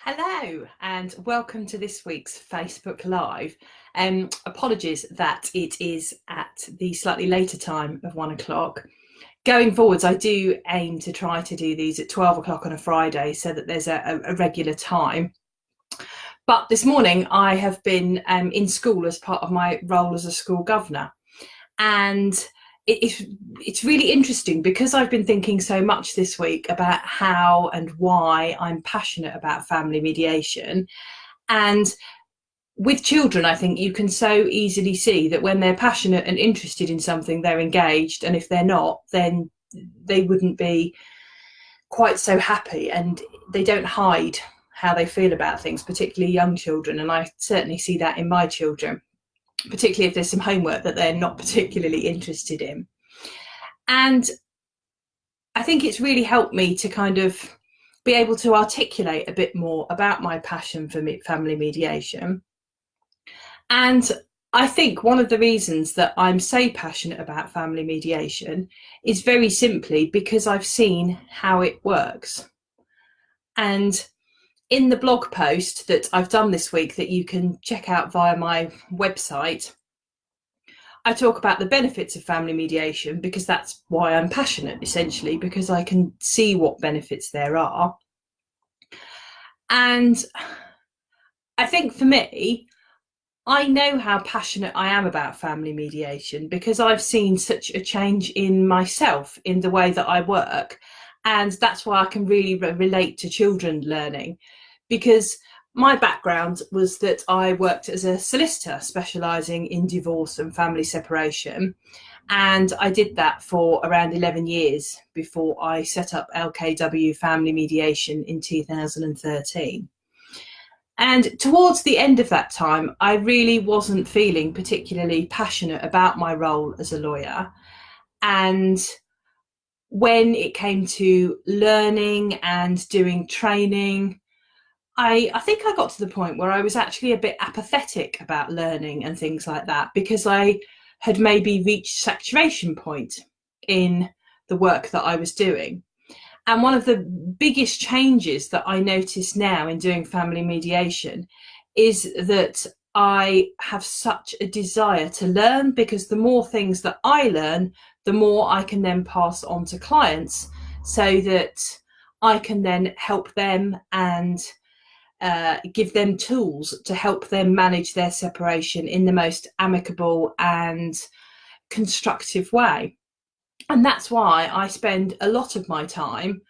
Hello and welcome to this week's Facebook Live. Apologies that it is at the slightly later time of 1 o'clock. Going forwards, I do aim to try to do these at 12 o'clock on a Friday so that there's a regular time. But this morning I have been in school as part of my role as a school governor. And it's really interesting because I've been thinking so much this week about how and why I'm passionate about family mediation. And with children, I think you can so easily see that when they're passionate and interested in something, they're engaged. And if they're not, then they wouldn't be quite so happy, and they don't hide how they feel about things, particularly young children. And I certainly see that in my children, particularly if there's some homework that they're not particularly interested in. And I think it's really helped me to kind of be able to articulate a bit more about my passion for family mediation. And I think one of the reasons that I'm so passionate about family mediation is very simply because I've seen how it works. And in the blog post that I've done this week that you can check out via my website, I talk about the benefits of family mediation because that's why I'm passionate, essentially, because I can see what benefits there are. And I think for me, I know how passionate I am about family mediation because I've seen such a change in myself in the way that I work. And that's why I can really relate to children learning, because my background was that I worked as a solicitor specialising in divorce and family separation. And I did that for around 11 years before I set up LKW Family Mediation in 2013. And towards the end of that time, I really wasn't feeling particularly passionate about my role as a lawyer. And when it came to learning and doing training, I think I got to the point where I was actually a bit apathetic about learning and things like that, because I had maybe reached saturation point in the work that I was doing. And one of the biggest changes that I notice now in doing family mediation is that I have such a desire to learn, because the more things that I learn, the more I can then pass on to clients so that I can then help them and give them tools to help them manage their separation in the most amicable and constructive way. And that's why I spend a lot of my time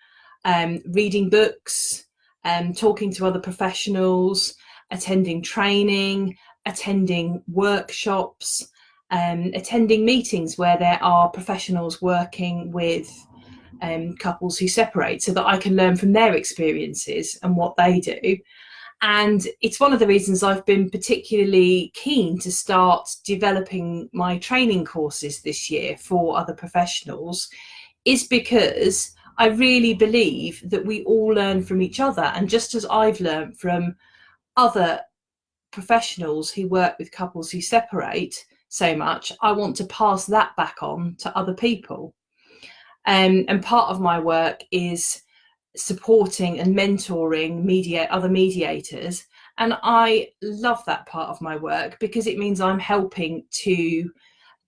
reading books, talking to other professionals, attending training, attending workshops, attending meetings where there are professionals working with couples who separate, so that I can learn from their experiences and what they do. And it's one of the reasons I've been particularly keen to start developing my training courses this year for other professionals, is because I really believe that we all learn from each other. And just as I've learned from other professionals who work with couples who separate so much, I want to pass that back on to other people. And part of my work is supporting and mentoring other mediators. And I love that part of my work because it means I'm helping to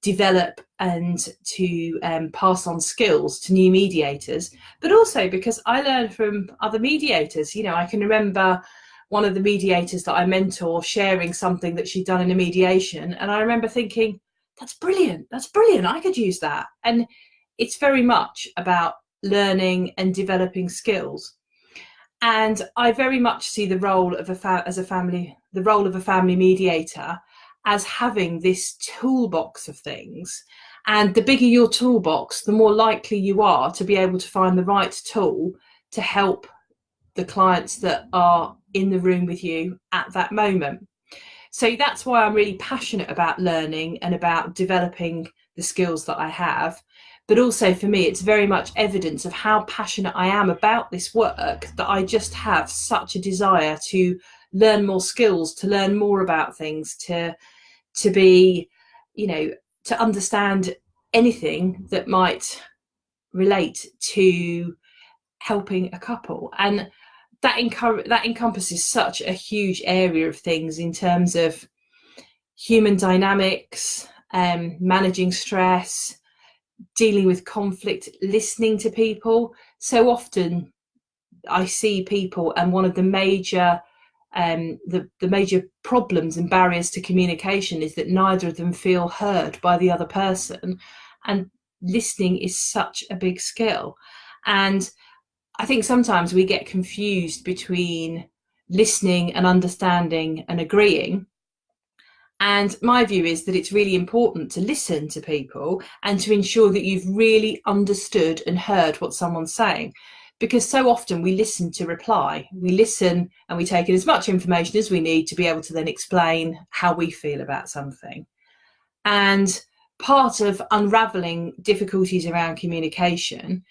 develop and to pass on skills to new mediators, but also because I learn from other mediators. You know, I can remember one of the mediators that I mentor sharing something that she'd done in a mediation, and I remember thinking, that's brilliant, I could use that. And it's very much about learning and developing skills. And I very much see the role of a family mediator as having this toolbox of things. And the bigger your toolbox, the more likely you are to be able to find the right tool to help the clients that are in the room with you at that moment. So that's why I'm really passionate about learning and about developing the skills that I have. But also for me, it's very much evidence of how passionate I am about this work, that I just have such a desire to learn more skills, to learn more about things, to be, to understand anything that might relate to helping a couple. And that encompasses such a huge area of things in terms of human dynamics, managing stress, dealing with conflict, listening to people. So often I see people, and one of the major the major problems and barriers to communication is that neither of them feel heard by the other person. And listening is such a big skill. And I think sometimes we get confused between listening and understanding and agreeing. And my view is that it's really important to listen to people and to ensure that you've really understood and heard what someone's saying. Because so often we listen to reply. We listen and we take in as much information as we need to be able to then explain how we feel about something. And part of unraveling difficulties around communication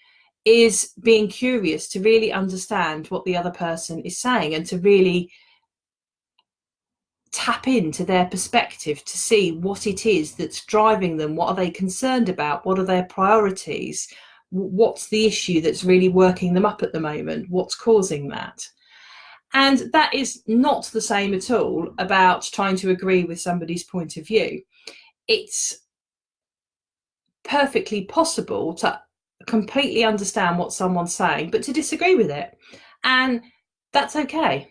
is being curious to really understand what the other person is saying and to really tap into their perspective to see what it is that's driving them. What are they concerned about? What are their priorities? What's the issue that's really working them up at the moment? What's causing that? And that is not the same at all about trying to agree with somebody's point of view. It's perfectly possible to completely understand what someone's saying, but to disagree with it. And that's okay.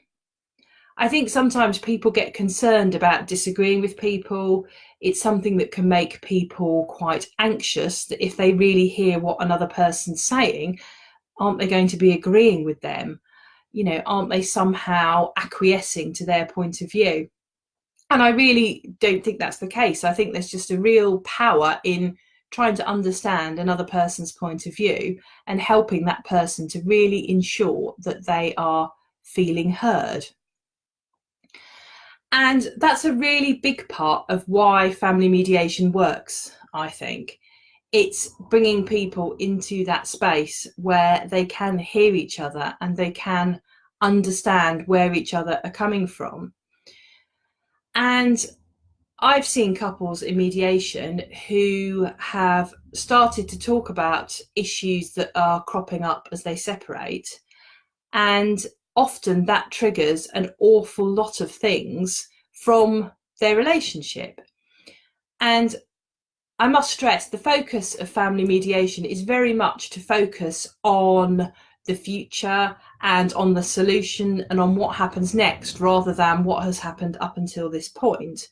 I think sometimes people get concerned about disagreeing with people. It's something that can make people quite anxious that if they really hear what another person's saying, aren't they going to be agreeing with them? You know, aren't they somehow acquiescing to their point of view? And I really don't think that's the case. I think there's just a real power in trying to understand another person's point of view and helping that person to really ensure that they are feeling heard. And that's a really big part of why family mediation works, I think. It's bringing people into that space where they can hear each other and they can understand where each other are coming from. And I've seen couples in mediation who have started to talk about issues that are cropping up as they separate. And often that triggers an awful lot of things from their relationship. And I must stress the focus of family mediation is very much to focus on the future and on the solution and on what happens next rather than what has happened up until this point.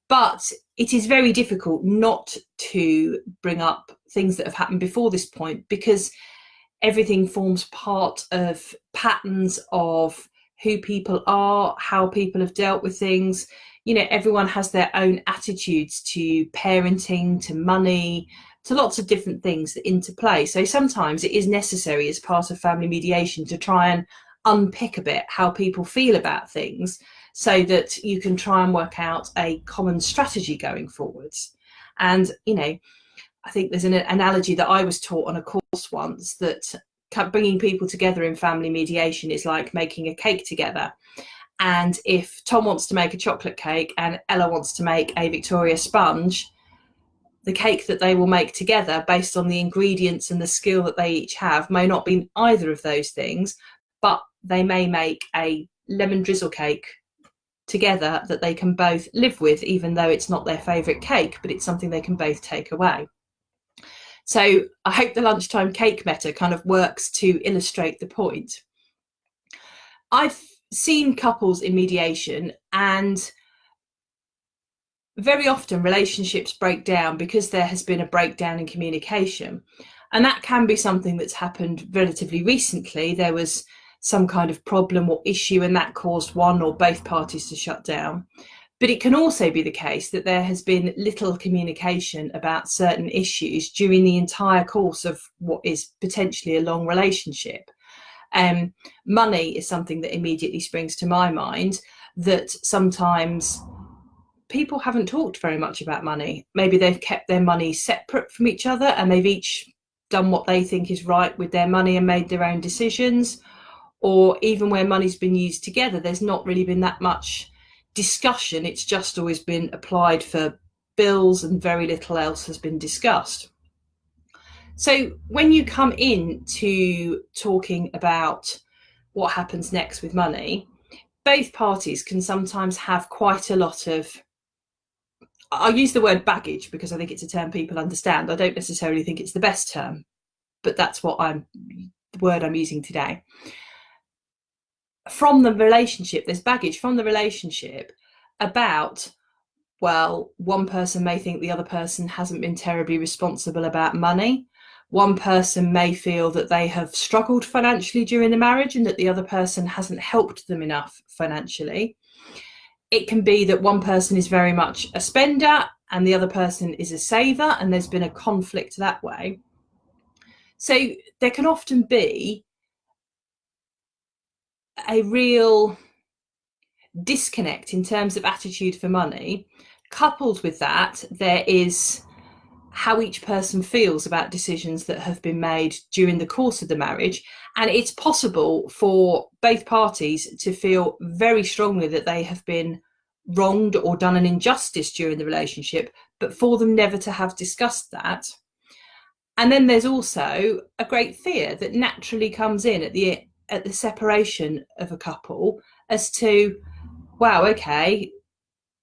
But it is very difficult not to bring up things that have happened before this point because everything forms part of patterns of who people are, how people have dealt with things. You know, everyone has their own attitudes to parenting, to money, to lots of different things that interplay. So sometimes it is necessary as part of family mediation to try and unpick a bit how people feel about things so that you can try and work out a common strategy going forwards. And, you know, I think there's an analogy that I was taught on a course once that bringing people together in family mediation is like making a cake together. And if Tom wants to make a chocolate cake and Ella wants to make a Victoria sponge, the cake that they will make together based on the ingredients and the skill that they each have may not be either of those things, but they may make a lemon drizzle cake together that they can both live with, even though it's not their favourite cake, but it's something they can both take away. So I hope the lunchtime cake meta kind of works to illustrate the point. I've seen couples in mediation, and very often relationships break down because there has been a breakdown in communication. And that can be something that's happened relatively recently. There was some kind of problem or issue and that caused one or both parties to shut down. But it can also be the case that there has been little communication about certain issues during the entire course of what is potentially a long relationship. Money is something that immediately springs to my mind, that sometimes people haven't talked very much about money. Maybe they've kept their money separate from each other and they've each done what they think is right with their money and made their own decisions. Or even where money's been used together, there's not really been that much discussion. It's just always been applied for bills and very little else has been discussed. So when you come in to talking about what happens next with money, both parties can sometimes have quite a lot of, I'll use the word baggage because I think it's a term people understand. I don't necessarily think it's the best term, but that's the word I'm using today. From the relationship, there's baggage from the relationship about, well, one person may think the other person hasn't been terribly responsible about money. One person may feel that they have struggled financially during the marriage and that the other person hasn't helped them enough financially. It can be that one person is very much a spender and the other person is a saver, and there's been a conflict that way. So there can often be a real disconnect in terms of attitude for money. Coupled with that, there is how each person feels about decisions that have been made during the course of the marriage. And it's possible for both parties to feel very strongly that they have been wronged or done an injustice during the relationship, but for them never to have discussed that. And then there's also a great fear that naturally comes in at the separation of a couple as to, wow, okay,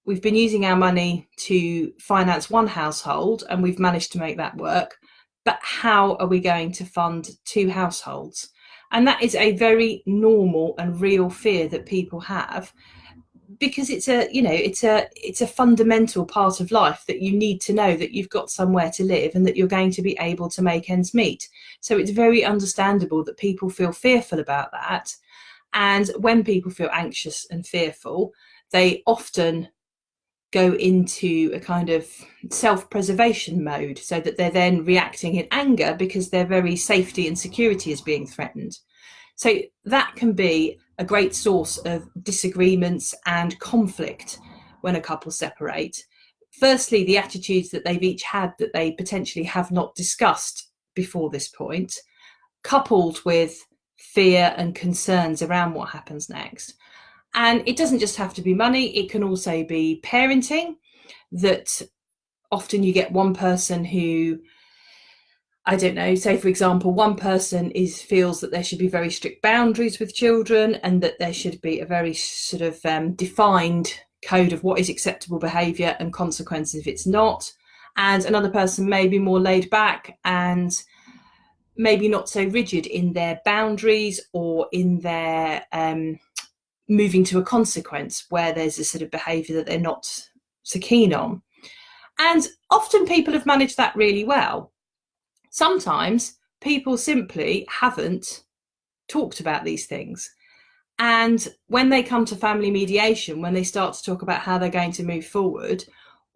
we've been using our money to finance one household and we've managed to make that work, but how are we going to fund two households? And that is a very normal and real fear that people have, because it's a fundamental part of life that you need to know that you've got somewhere to live and that you're going to be able to make ends meet. So it's very understandable that people feel fearful about that. And when people feel anxious and fearful, they often go into a kind of self-preservation mode, so that they're then reacting in anger because their very safety and security is being threatened. So that can be a great source of disagreements and conflict when a couple separate. Firstly, the attitudes that they've each had that they potentially have not discussed before this point, coupled with fear and concerns around what happens next. And it doesn't just have to be money, it can also be parenting, that often you get one person who, I don't know, say for example, one person feels that there should be very strict boundaries with children and that there should be a very sort of defined code of what is acceptable behaviour and consequences if it's not. And another person may be more laid back and maybe not so rigid in their boundaries or in their moving to a consequence where there's a sort of behaviour that they're not so keen on. And often people have managed that really well. Sometimes people simply haven't talked about these things. And when they come to family mediation, when they start to talk about how they're going to move forward,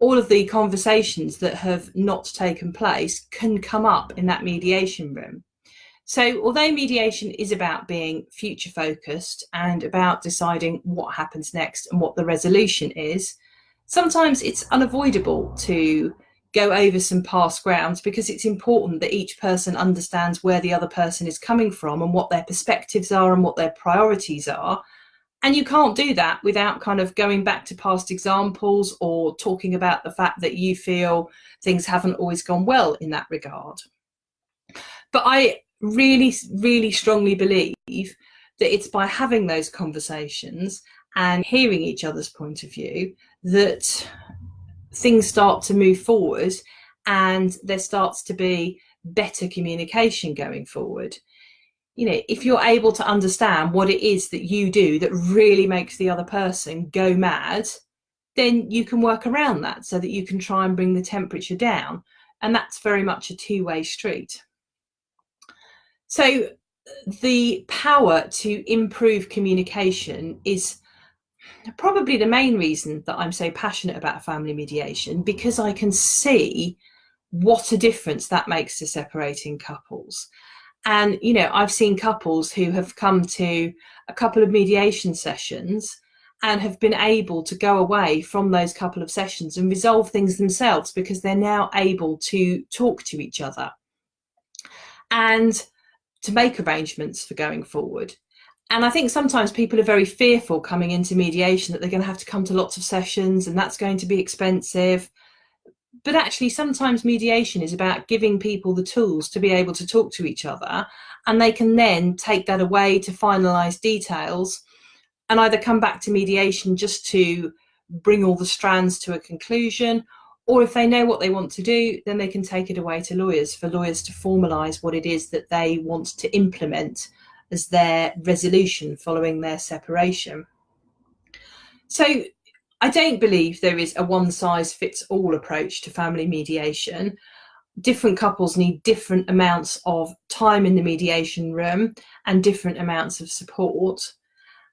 all of the conversations that have not taken place can come up in that mediation room. So although mediation is about being future focused and about deciding what happens next and what the resolution is, sometimes it's unavoidable to go over some past grounds, because it's important that each person understands where the other person is coming from and what their perspectives are and what their priorities are. And you can't do that without kind of going back to past examples or talking about the fact that you feel things haven't always gone well in that regard. But I really, really strongly believe that it's by having those conversations and hearing each other's point of view that things start to move forward and there starts to be better communication going forward. You know, if you're able to understand what it is that you do that really makes the other person go mad, then you can work around that so that you can try and bring the temperature down. And that's very much a two-way street. So the power to improve communication is probably the main reason that I'm so passionate about family mediation, because I can see what a difference that makes to separating couples. And, you know, I've seen couples who have come to a couple of mediation sessions and have been able to go away from those couple of sessions and resolve things themselves because they're now able to talk to each other and to make arrangements for going forward. And I think sometimes people are very fearful coming into mediation that they're going to have to come to lots of sessions and that's going to be expensive. But actually, sometimes mediation is about giving people the tools to be able to talk to each other and they can then take that away to finalise details and either come back to mediation just to bring all the strands to a conclusion, or if they know what they want to do, then they can take it away to lawyers for lawyers to formalise what it is that they want to implement as their resolution following their separation. So I don't believe there is a one-size-fits-all approach to family mediation. Different couples need different amounts of time in the mediation room and different amounts of support.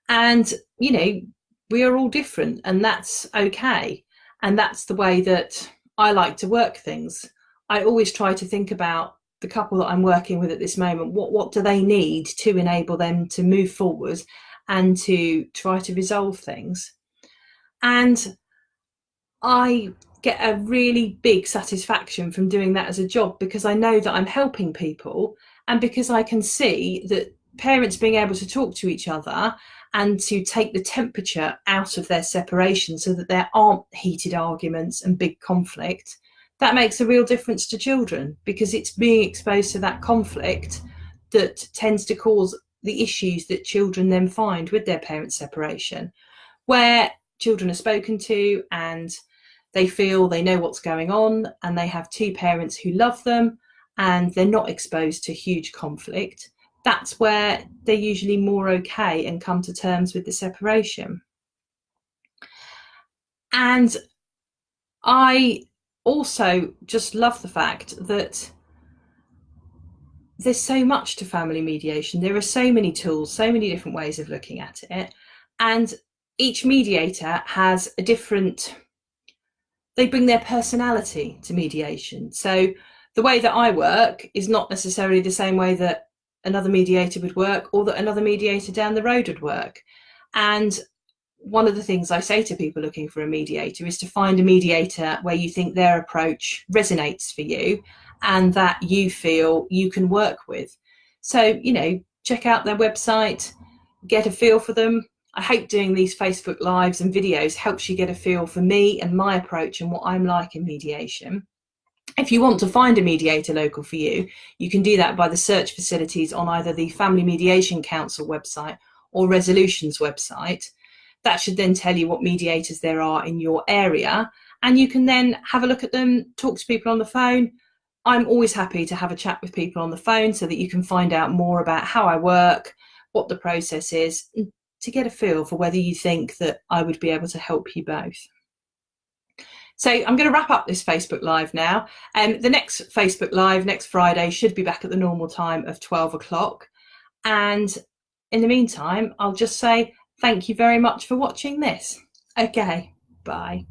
And, you know, we are all different, and that's okay. And that's the way that I like to work things. I always try to think about the couple that I'm working with at this moment. What do they need to enable them to move forward and to try to resolve things? And I get a really big satisfaction from doing that as a job, because I know that I'm helping people, and because I can see that parents being able to talk to each other and to take the temperature out of their separation so that there aren't heated arguments and big conflict, that makes a real difference to children, because it's being exposed to that conflict that tends to cause the issues that children then find with their parents' separation, where children are spoken to and they feel they know what's going on, and they have two parents who love them and they're not exposed to huge conflict. That's where they're usually more okay and come to terms with the separation. And I also just love the fact that there's so much to family mediation. There are so many tools, so many different ways of looking at it. And each mediator has a different, they bring their personality to mediation. So the way that I work is not necessarily the same way that another mediator would work, or that another mediator down the road would work. And one of the things I say to people looking for a mediator is to find a mediator where you think their approach resonates for you and that you feel you can work with. So, you know, check out their website, get a feel for them. I hope doing these Facebook Lives and videos helps you get a feel for me and my approach and what I'm like in mediation. If you want to find a mediator local for you, you can do that by the search facilities on either the Family Mediation Council website or Resolution's website. That should then tell you what mediators there are in your area, and you can then have a look at them, talk to people on the phone. I'm always happy to have a chat with people on the phone so that you can find out more about how I work, what the process is, to get a feel for whether you think that I would be able to help you both. So I'm going to wrap up this Facebook Live now. The next Facebook Live next Friday should be back at the normal time of 12 o'clock. And in the meantime, I'll just say thank you very much for watching this. Okay, bye.